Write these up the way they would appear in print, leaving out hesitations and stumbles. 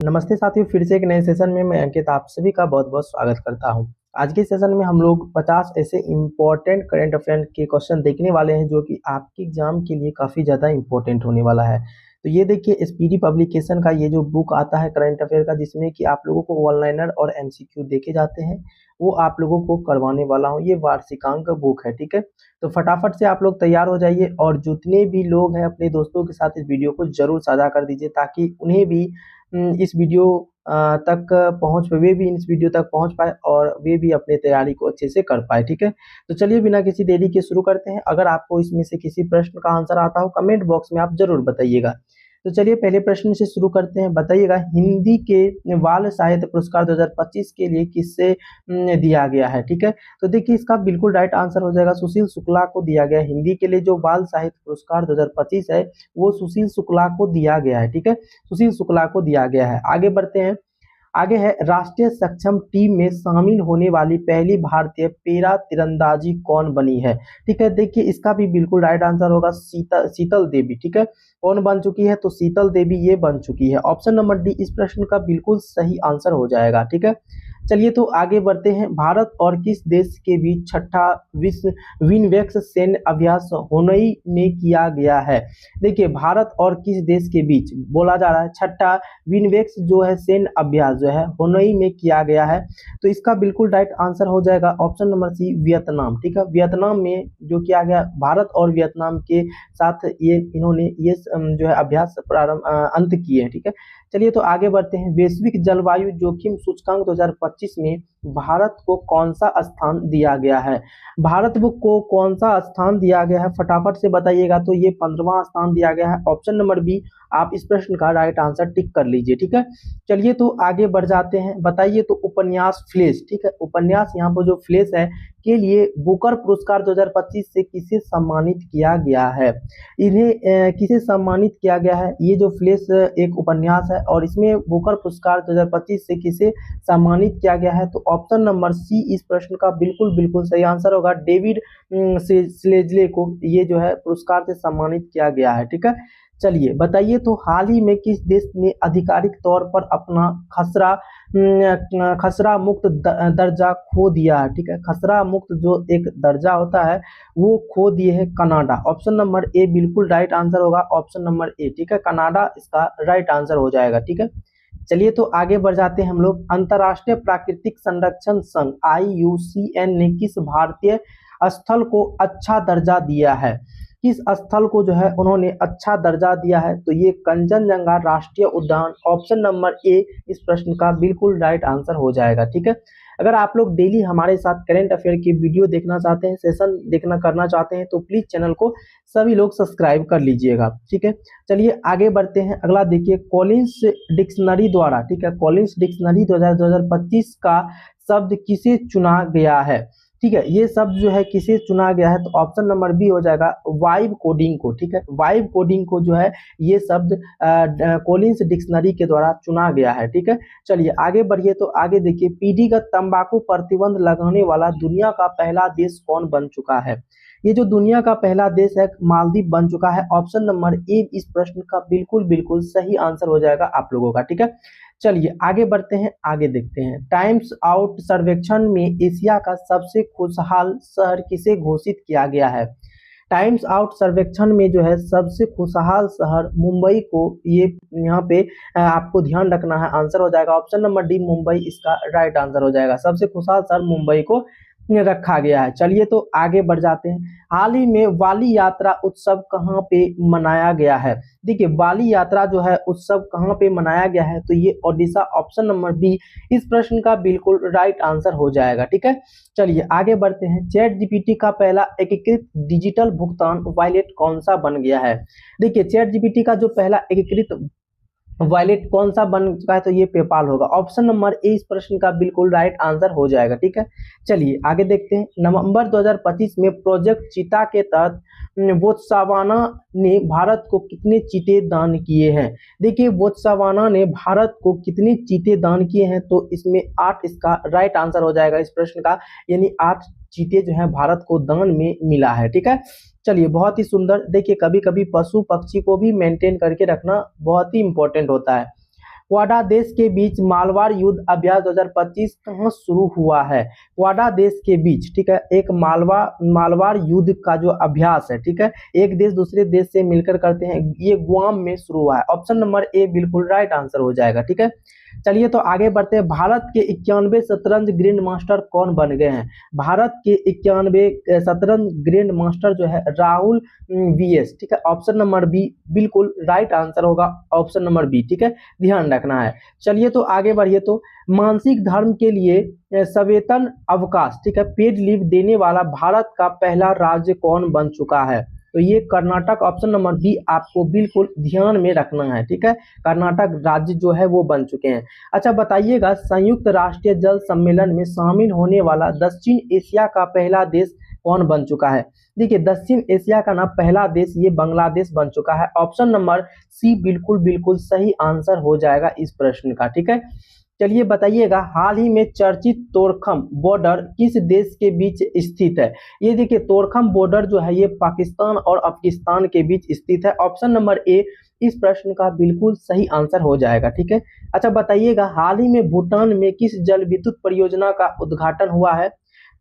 नमस्ते साथियों, फिर से एक नए सेशन में मैं अंकित आप सभी का बहुत बहुत स्वागत करता हूं। आज के सेशन में हम लोग 50 ऐसे इंपॉर्टेंट करंट अफेयर के क्वेश्चन देखने वाले हैं जो कि आपके एग्जाम के लिए काफ़ी ज़्यादा इंपॉर्टेंट होने वाला है। तो ये देखिए, एसपीडी पब्लिकेशन का ये जो बुक आता है करंट अफेयर का, जिसमें कि आप लोगों को वन लाइनर और एमसीक्यू देखे जाते हैं, वो आप लोगों को करवाने वाला हूँ। ये वार्षिकांक बुक है, ठीक है। तो फटाफट से आप लोग तैयार हो जाइए और जितने भी लोग हैं अपने दोस्तों के साथ इस वीडियो को जरूर साझा कर दीजिए, ताकि उन्हें भी इस वीडियो तक पहुंच वे भी इस वीडियो तक पहुंच पाए और वे भी अपनी तैयारी को अच्छे से कर पाए, ठीक है। तो चलिए बिना किसी देरी के शुरू करते हैं। अगर आपको इसमें से किसी प्रश्न का आंसर आता हो, कमेंट बॉक्स में आप जरूर बताइएगा। तो चलिए पहले प्रश्न से शुरू करते हैं। बताइएगा, हिंदी के बाल साहित्य पुरस्कार 2025 के लिए किससे दिया गया है, ठीक है। तो देखिए, इसका बिल्कुल राइट आंसर हो जाएगा सुशील शुक्ला को दिया गया है। हिंदी के लिए जो बाल साहित्य पुरस्कार 2025 है वो सुशील शुक्ला को दिया गया है, ठीक है। सुशील शुक्ला को दिया गया है। आगे बढ़ते हैं। आगे है, राष्ट्रीय सक्षम टीम में शामिल होने वाली पहली भारतीय पैरा तीरंदाजी कौन बनी है, ठीक है। देखिए, इसका भी बिल्कुल राइट आंसर होगा शीतल देवी, ठीक है। कौन बन चुकी है? तो शीतल देवी ये बन चुकी है। ऑप्शन नंबर डी इस प्रश्न का बिल्कुल सही आंसर हो जाएगा, ठीक है। चलिए तो आगे बढ़ते हैं। भारत और किस देश के बीच छठा विश्व विनवेक्स सैन्य अभ्यास हुनई में किया गया है? देखिए, भारत और किस देश के बीच बोला जा रहा है छठा विनवेक्स जो है सैन्य अभ्यास जो है हुनई में किया गया है। तो इसका बिल्कुल राइट आंसर हो जाएगा ऑप्शन नंबर सी, वियतनाम, ठीक है। वियतनाम में जो किया गया, भारत और वियतनाम के साथ ये इन्होंने ये जो है अभ्यास प्रारंभ अंत किए हैं, ठीक है। चलिए तो आगे बढ़ते हैं। वैश्विक जलवायु जोखिम सूचकांक 2025 में भारत को कौन सा स्थान दिया गया है? भारत को कौन सा स्थान दिया गया है, फटाफट से बताइएगा। तो ये 15वां स्थान दिया गया है। ऑप्शन नंबर बी, आप इस प्रश्न का राइट आंसर टिक कर लीजिए, ठीक है। चलिए तो आगे बढ़ जाते हैं। बताइए तो उपन्यास फ्लैश, ठीक है, उपन्यास यहाँ पर जो फ्लैश है के लिए बुकर पुरस्कार 2025 से किसे सम्मानित किया गया है? इन्हें किसे सम्मानित किया गया है? ये जो फ्लैश एक उपन्यास है और इसमें बुकर पुरस्कार 2025 से किसे सम्मानित किया गया है? तो ऑप्शन नंबर सी इस प्रश्न का बिल्कुल बिल्कुल सही आंसर होगा। डेविड स्लेजले को ये जो है पुरस्कार से सम्मानित किया गया है, ठीक है। चलिए बताइए तो हाल ही में किस देश ने आधिकारिक तौर पर अपना खसरा मुक्त दर्जा खो दिया है, ठीक है। खसरा मुक्त जो एक दर्जा होता है वो खो दिए है कनाडा। ऑप्शन नंबर ए बिल्कुल राइट आंसर होगा, ऑप्शन नंबर ए, ठीक है। कनाडा इसका राइट आंसर हो जाएगा, ठीक है। चलिए तो आगे बढ़ जाते हैं हम लोग। अंतर्राष्ट्रीय प्राकृतिक संरक्षण संघ IUCN ने किस भारतीय स्थल को अच्छा दर्जा दिया है? किस स्थल को जो है उन्होंने अच्छा दर्जा दिया है? तो ये कंचनजंगा राष्ट्रीय उद्यान। ऑप्शन नंबर ए इस प्रश्न का बिल्कुल राइट आंसर हो जाएगा, ठीक है। अगर आप लोग डेली हमारे साथ करंट अफेयर की वीडियो देखना चाहते हैं, सेशन करना चाहते हैं, तो प्लीज चैनल को सभी लोग सब्सक्राइब कर लीजिएगा, ठीक है। चलिए आगे बढ़ते हैं। अगला देखिए, कॉलिंस डिक्शनरी द्वारा, ठीक है, कॉलिंस डिक्शनरी 2025 का शब्द किसे चुना गया है? ठीक है, ये शब्द जो है किसे चुना गया है? तो ऑप्शन नंबर बी हो जाएगा वाइब कोडिंग को, ठीक है। वाइब कोडिंग को जो है ये शब्द कॉलिंस डिक्शनरी के द्वारा चुना गया है, ठीक है। चलिए आगे बढ़िए। तो आगे देखिए, पीढ़ीगत तंबाकू प्रतिबंध लगाने वाला दुनिया का पहला देश कौन बन चुका है? ये जो दुनिया का पहला देश है मालदीव बन चुका है। ऑप्शन नंबर ए इस प्रश्न का बिल्कुल बिल्कुल सही आंसर हो जाएगा आप लोगों का, ठीक है। चलिए आगे बढ़ते हैं, आगे देखते हैं। टाइम्स आउट सर्वेक्षण में एशिया का सबसे खुशहाल शहर किसे घोषित किया गया है? टाइम्स आउट सर्वेक्षण में जो है सबसे खुशहाल शहर मुंबई को, ये यहाँ पे आपको ध्यान रखना है, आंसर हो जाएगा ऑप्शन नंबर डी, मुंबई इसका राइट आंसर हो जाएगा। सबसे खुशहाल शहर मुंबई को रखा गया है। चलिए तो आगे बढ़ जाते हैं। हाल ही में वाली यात्रा उत्सव कहाँ पे मनाया गया है? देखिए, वाली यात्रा जो है उत्सव कहाँ पे मनाया गया है? तो ये ओडिशा। ऑप्शन नंबर बी इस प्रश्न का बिल्कुल राइट आंसर हो जाएगा, ठीक है। चलिए आगे बढ़ते हैं। चैट जीपीटी का पहला एकीकृत डिजिटल भुगतान वॉलेट कौन सा बन गया है? देखिए, चैट जीपीटी का जो पहला एकीकृत वॉलेट कौन सा बन चुका है? तो ये पेपाल होगा। ऑप्शन नंबर ए इस प्रश्न का बिल्कुल राइट आंसर हो जाएगा, ठीक है। चलिए आगे देखते हैं। नवंबर 2025 में प्रोजेक्ट चीता के तहत बोत्सवाना ने भारत को कितने चीते दान किए हैं? देखिए, बोत्सवाना ने भारत को कितने चीते दान किए हैं? तो इसमें 8 इसका राइट आंसर हो जाएगा इस प्रश्न का, यानी 8 चीते जो है भारत को दान में मिला है, ठीक है। चलिए बहुत ही सुंदर। देखिए, कभी कभी पशु पक्षी को भी मेंटेन करके रखना बहुत ही इंपॉर्टेंट होता है। क्वाडा देश के बीच मालवार युद्ध अभ्यास 2025 कहाँ शुरू हुआ है? क्वाडा देश के बीच, ठीक है, एक मालवार युद्ध का जो अभ्यास है, ठीक है, एक देश दूसरे देश से मिलकर करते हैं, ये गुआम में शुरू हुआ है। ऑप्शन नंबर ए बिल्कुल राइट आंसर हो जाएगा। ठीक है, चलिए तो आगे बढ़ते हैं। भारत के 91 शतरंज ग्रैंड मास्टर कौन बन गए हैं? भारत के 91 शतरंज ग्रैंड मास्टर जो है राहुल वीएस। ठीक है, ऑप्शन नंबर बी बिल्कुल राइट आंसर होगा, ऑप्शन नंबर बी। ठीक है, ध्यान रखना है। चलिए तो आगे बढ़िए। तो मानसिक धर्म के लिए सवेतन अवकाश, ठीक है, पेड लीव देने वाला भारत का पहला राज्य कौन बन चुका है? तो ये कर्नाटक, ऑप्शन नंबर बी आपको बिल्कुल ध्यान में रखना है। ठीक है, कर्नाटक राज्य जो है वो बन चुके हैं। अच्छा बताइएगा, संयुक्त राष्ट्रीय जल सम्मेलन में शामिल होने वाला दक्षिण एशिया का पहला देश कौन बन चुका है? देखिए, दक्षिण एशिया का ना पहला देश ये बांग्लादेश बन चुका है। ऑप्शन नंबर सी बिल्कुल सही आंसर हो जाएगा इस प्रश्न का। ठीक है, चलिए बताइएगा, हाल ही में चर्चित तोरखम बॉर्डर किस देश के बीच स्थित है? ये देखिए, तोरखम बॉर्डर जो है ये पाकिस्तान और अफगानिस्तान के बीच स्थित है। ऑप्शन नंबर ए इस प्रश्न का बिल्कुल सही आंसर हो जाएगा। ठीक है, अच्छा बताइएगा, हाल ही में भूटान में किस जल विद्युत परियोजना का उद्घाटन हुआ है?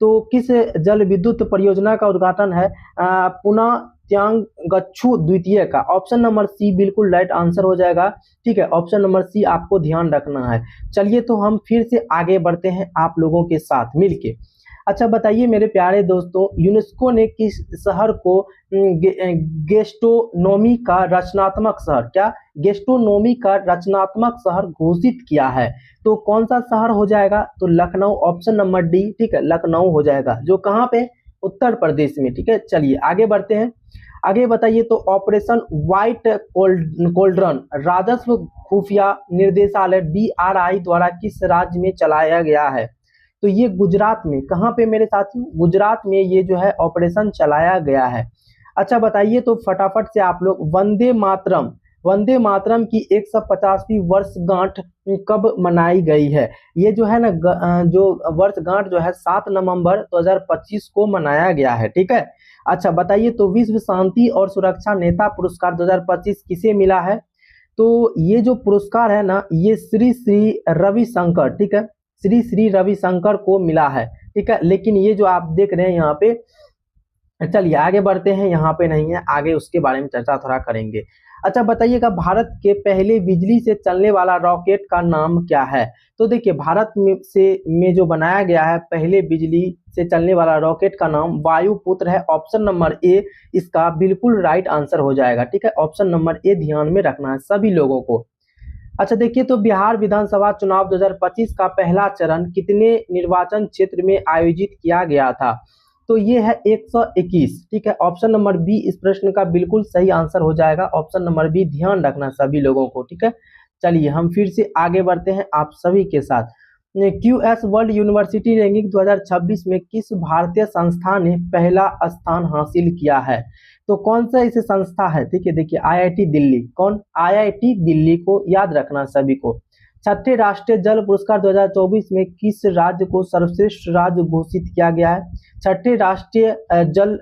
तो किस जल विद्युत परियोजना का उद्घाटन है? पुनः त्यांगच्छू द्वितीय का। ऑप्शन नंबर सी बिल्कुल राइट आंसर हो जाएगा। ठीक है, ऑप्शन नंबर सी आपको ध्यान रखना है। चलिए तो हम फिर से आगे बढ़ते हैं आप लोगों के साथ मिलके। अच्छा बताइए मेरे प्यारे दोस्तों, यूनेस्को ने किस शहर को गेस्ट्रोनोमी का रचनात्मक शहर, क्या गेस्ट्रोनोमी का रचनात्मक शहर घोषित किया है? तो कौन सा शहर हो जाएगा? तो लखनऊ, ऑप्शन नंबर डी। ठीक है, लखनऊ हो जाएगा, जो कहाँ पे? उत्तर प्रदेश में। ठीक है, चलिए आगे बढ़ते हैं। आगे बताइए, तो ऑपरेशन व्हाइट कोल्ड्रन राजस्व खुफिया निर्देशालय DRI द्वारा किस राज्य में चलाया गया है? तो ये गुजरात में। कहाँ पे मेरे साथियों? गुजरात में ये जो है ऑपरेशन चलाया गया है। अच्छा बताइए, तो फटाफट से आप लोग, वंदे मातरम की 150वीं वर्षगांठ कब मनाई गई है? ये जो है ना जो वर्षगांठ जो है 7 नवंबर 2025 को मनाया गया है। ठीक है, अच्छा बताइए, तो विश्व शांति और सुरक्षा नेता पुरस्कार 2025 किसे मिला है? तो ये जो पुरस्कार है ना, ये श्री श्री रविशंकर, ठीक है, श्री श्री रविशंकर को मिला है। ठीक है, लेकिन ये जो आप देख रहे हैं यहाँ पे, चलिए आगे बढ़ते हैं, यहाँ पे नहीं है, आगे उसके बारे में चर्चा थोड़ा करेंगे। अच्छा बताइएगा, भारत के पहले बिजली से चलने वाला रॉकेट का नाम क्या है? तो देखिए, भारत में जो बनाया गया है पहले बिजली से चलने वाला रॉकेट का नाम वायुपुत्र है। ऑप्शन नंबर ए इसका बिल्कुल राइट आंसर हो जाएगा। ठीक है, ऑप्शन नंबर ए ध्यान में रखना है सभी लोगों को। अच्छा देखिए, तो बिहार विधानसभा चुनाव 2025 का पहला चरण कितने निर्वाचन क्षेत्र में आयोजित किया गया था? तो ये है 121। ठीक है, ऑप्शन नंबर बी इस प्रश्न का बिल्कुल सही आंसर हो जाएगा। ऑप्शन नंबर बी ध्यान रखना सभी लोगों को। ठीक है, चलिए हम फिर से आगे बढ़ते हैं आप सभी के साथ। QS वर्ल्ड यूनिवर्सिटी रैंकिंग 2026 में किस भारतीय संस्था ने पहला स्थान हासिल किया है? तो कौन सा इसे संस्था है? ठीक है, देखिए IIT दिल्ली। कौन? IIT दिल्ली को याद रखना सभी को। छठे राष्ट्रीय जल पुरस्कार 2024 में किस राज्य को सर्वश्रेष्ठ राज्य घोषित किया गया है? छठे राष्ट्रीय जल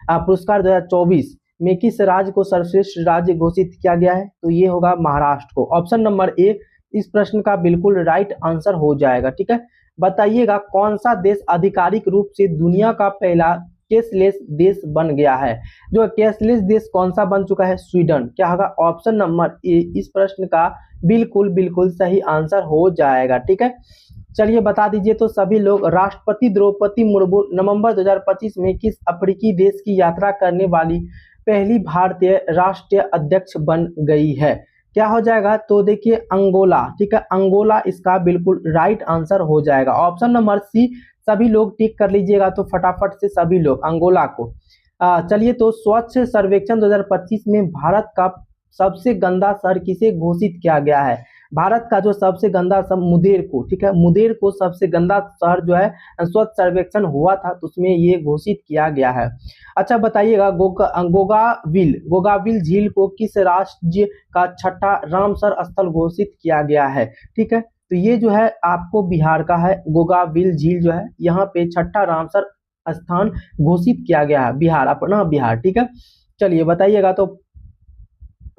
पुरस्कार 2024 में किस राज्य को सर्वश्रेष्ठ राज्य घोषित किया गया है? तो ये होगा महाराष्ट्र को। ऑप्शन नंबर ए इस प्रश्न का बिल्कुल राइट आंसर हो जाएगा। ठीक है, बताइएगा, कौन सा देश आधिकारिक रूप से दुनिया का पहला कैशलेस देश बन गया है? जो कैशलेस देश कौन सा बन चुका है? स्वीडन। क्या होगा? ऑप्शन नंबर ए इस प्रश्न का बिल्कुल सही आंसर हो जाएगा। ठीक है, चलिए बता दीजिए तो सभी लोग, राष्ट्रपति द्रौपदी मुर्मू नवंबर 2025 में किस अफ्रीकी देश की यात्रा करने वाली पहली भारतीय राष्ट्रीय अध्यक्ष बन गई है? क्या हो जाएगा? तो देखिए अंगोला। ठीक है, अंगोला इसका बिल्कुल राइट आंसर हो जाएगा। ऑप्शन नंबर सी सभी लोग टिक कर लीजिएगा, तो फटाफट से सभी लोग अंगोला को। चलिए, तो स्वच्छ सर्वेक्षण 2025 में भारत का सबसे गंदा शहर किसे घोषित किया गया है? भारत का जो सबसे गंदा शहर मुंगेर को। ठीक है, मुंगेर को सबसे गंदा शहर जो है स्वच्छ सर्वेक्षण हुआ था तो उसमें ये घोषित किया गया है। अच्छा बताइएगा, गोगाविल झील को किस राज्य का छठा रामसर स्थल घोषित किया गया है? ठीक है, तो ये जो है आपको बिहार का है। गोगाविल झील जो है यहाँ पे छठा रामसर स्थान घोषित किया गया है, बिहार, अपना बिहार। ठीक है, चलिए बताइएगा, तो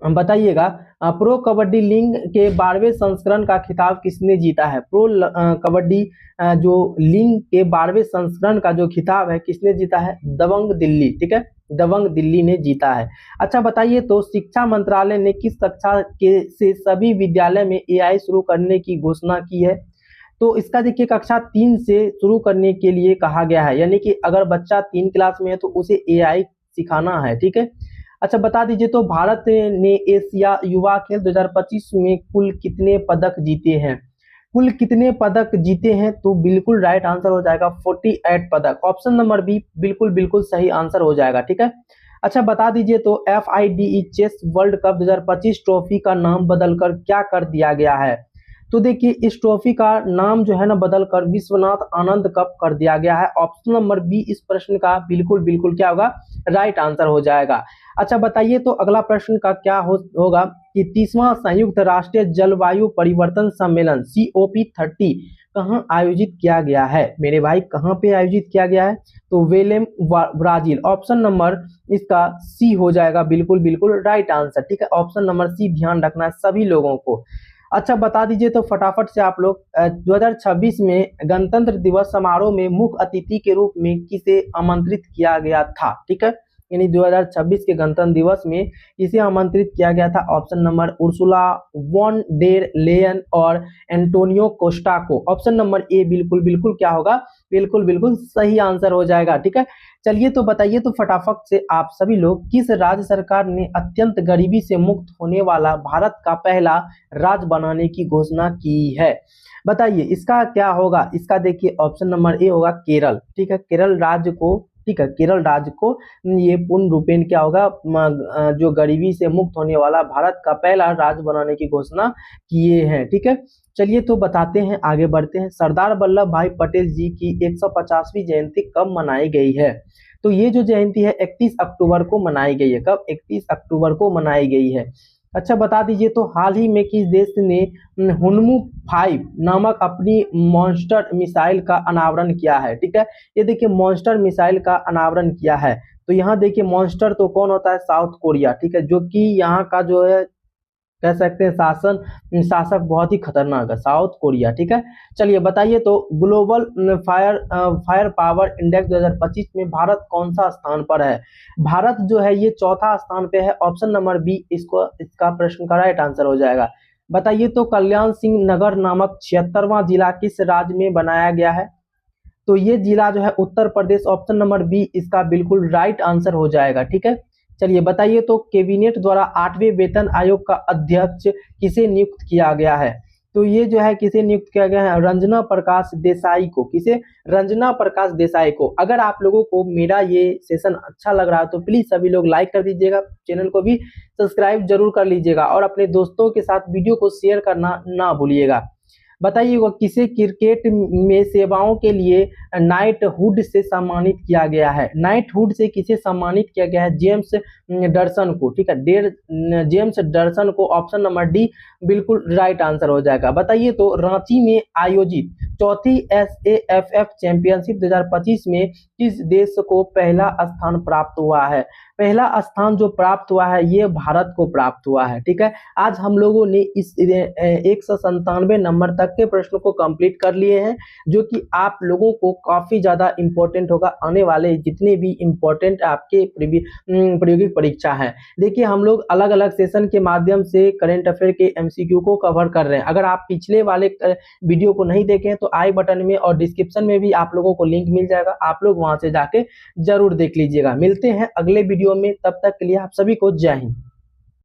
बताइएगा। प्रो कबड्डी लीग के 12वें संस्करण का खिताब किसने जीता है? प्रो कबड्डी जो लीग के 12वें संस्करण का जो खिताब है किसने जीता है? दबंग दिल्ली, ठीक है, दबंग दिल्ली ने जीता है। अच्छा बताइए तो शिक्षा मंत्रालय ने किस कक्षा के से सभी विद्यालय में एआई शुरू करने की घोषणा की है? तो इसका देखिए कक्षा 3 से शुरू करने के लिए कहा गया है, यानी कि अगर बच्चा 3 क्लास में है तो उसे एआई सिखाना है, ठीक है। अच्छा बता दीजिए तो भारत ने एशिया युवा खेल 2025 में कुल कितने पदक जीते हैं? कुल कितने पदक जीते हैं? तो बिल्कुल राइट आंसर हो जाएगा 48 पदक। ऑप्शन नंबर बी बिल्कुल बिल्कुल सही आंसर हो जाएगा, ठीक है। अच्छा बता दीजिए तो FIDE chess world cup 2025 trophy का नाम बदलकर क्या कर दिया गया है? तो देखिए इस ट्रॉफी का नाम जो है ना बदलकर विश्वनाथ आनंद कप कर दिया गया है। ऑप्शन नंबर बी इस प्रश्न का बिल्कुल बिल्कुल क्या होगा? राइट आंसर हो जाएगा। अच्छा बताइए तो अगला प्रश्न का क्या होगा कि 30वां संयुक्त राष्ट्रीय जलवायु परिवर्तन सम्मेलन COP30 कहाँ आयोजित किया गया है? मेरे भाई कहाँ पे आयोजित किया गया है? तो वेलेम ब्राजील। ऑप्शन नंबर इसका सी हो जाएगा बिल्कुल बिल्कुल राइट आंसर, ठीक है। ऑप्शन नंबर सी ध्यान रखना है सभी लोगों को। अच्छा बता दीजिए तो फटाफट से आप लोग 2026 में गणतंत्र दिवस समारोह में मुख्य अतिथि के रूप में किसे आमंत्रित किया गया था? ठीक है, यानी 2026 के गणतंत्र दिवस में इसे आमंत्रित किया गया था। Option number Ursula von der Leyen और एंटोनियो कोस्टा को। ऑप्शन नंबर ए बिल्कुल बिल्कुल क्या होगा? बिल्कुल बिल्कुल सही आंसर हो जाएगा, ठीक है। चलिए तो बताइए तो फटाफट से आप सभी लोग किस राज्य सरकार ने अत्यंत गरीबी से मुक्त होने वाला भारत का पहला राज्य बनाने की घोषणा की है? बताइए इसका क्या होगा? इसका देखिए ऑप्शन नंबर ए होगा केरल, ठीक है। केरल राज्य को, ठीक है, केरल राज्य को ये पूर्ण रूपेण क्या होगा? जो गरीबी से मुक्त होने वाला भारत का पहला राज्य बनाने की घोषणा किए हैं, ठीक है। चलिए तो बताते हैं, आगे बढ़ते हैं। सरदार वल्लभ भाई पटेल जी की 150वीं जयंती कब मनाई गई है? तो ये जो जयंती है 31 अक्टूबर को मनाई गई है। कब? 31 अक्टूबर को मनाई गई है। अच्छा बता दीजिए तो हाल ही में किस देश ने हुनमु 5 नामक अपनी मॉन्स्टर मिसाइल का अनावरण किया है? ठीक है, ये देखिए मॉन्स्टर मिसाइल का अनावरण किया है। तो यहाँ देखिए मॉन्स्टर तो कौन होता है? साउथ कोरिया, ठीक है, जो कि यहाँ का जो है कह सकते हैं शासक बहुत ही खतरनाक है, साउथ कोरिया, ठीक है। चलिए बताइए तो ग्लोबल फायर पावर इंडेक्स 2025 में भारत कौन सा स्थान पर है? भारत जो है ये चौथा स्थान पे है। ऑप्शन नंबर बी इसका प्रश्न का राइट आंसर हो जाएगा। बताइए तो कल्याण सिंह नगर नामक 76वां जिला किस राज्य में बनाया गया है? तो ये जिला जो है Uttar Pradesh. Option number B इसका बिल्कुल राइट आंसर हो जाएगा, ठीक है। चलिए बताइए तो कैबिनेट द्वारा 8वें वेतन आयोग का अध्यक्ष किसे नियुक्त किया गया है? तो ये जो है किसे नियुक्त किया गया है? रंजना प्रकाश देसाई को। किसे? रंजना प्रकाश देसाई को। अगर आप लोगों को मेरा ये सेशन अच्छा लग रहा है तो प्लीज सभी लोग लाइक कर दीजिएगा, चैनल को भी सब्सक्राइब जरूर कर लीजिएगा और अपने दोस्तों के साथ वीडियो को शेयर करना ना भूलिएगा। बताइए वो किसे क्रिकेट में सेवाओं के लिए नाइटहुड से सम्मानित किया गया है? नाइटहुड से किसे सम्मानित किया गया है? जेम्स डरसन को, ठीक है, जेम्स डरसन को। ऑप्शन नंबर डी बिल्कुल राइट आंसर हो जाएगा। बताइए तो रांची में आयोजित चौथी SAFF चैंपियनशिप 2025 में किस देश को पहला स्थान प्राप्त हुआ है? पहला स्थान जो प्राप्त हुआ है ये भारत को प्राप्त हुआ है, ठीक है। आज हम लोगों ने इस 197 नंबर तक के प्रश्नों को कंप्लीट कर लिए हैं, जो कि आप लोगों को काफी ज्यादा इंपॉर्टेंट होगा आने वाले जितने भी इंपॉर्टेंट आपके प्रायोगिक परीक्षा है। देखिए हम लोग अलग अलग सेशन के माध्यम से करंट अफेयर के MCQ को कवर कर रहे हैं। अगर आप पिछले वाले वीडियो को नहीं देखे तो आई बटन में और डिस्क्रिप्शन में भी आप लोगों को लिंक मिल जाएगा, आप लोग वहां से जाके जरूर देख लीजिएगा। मिलते हैं अगले वीडियो में, तब तक के लिए आप सभी को जय हिंद।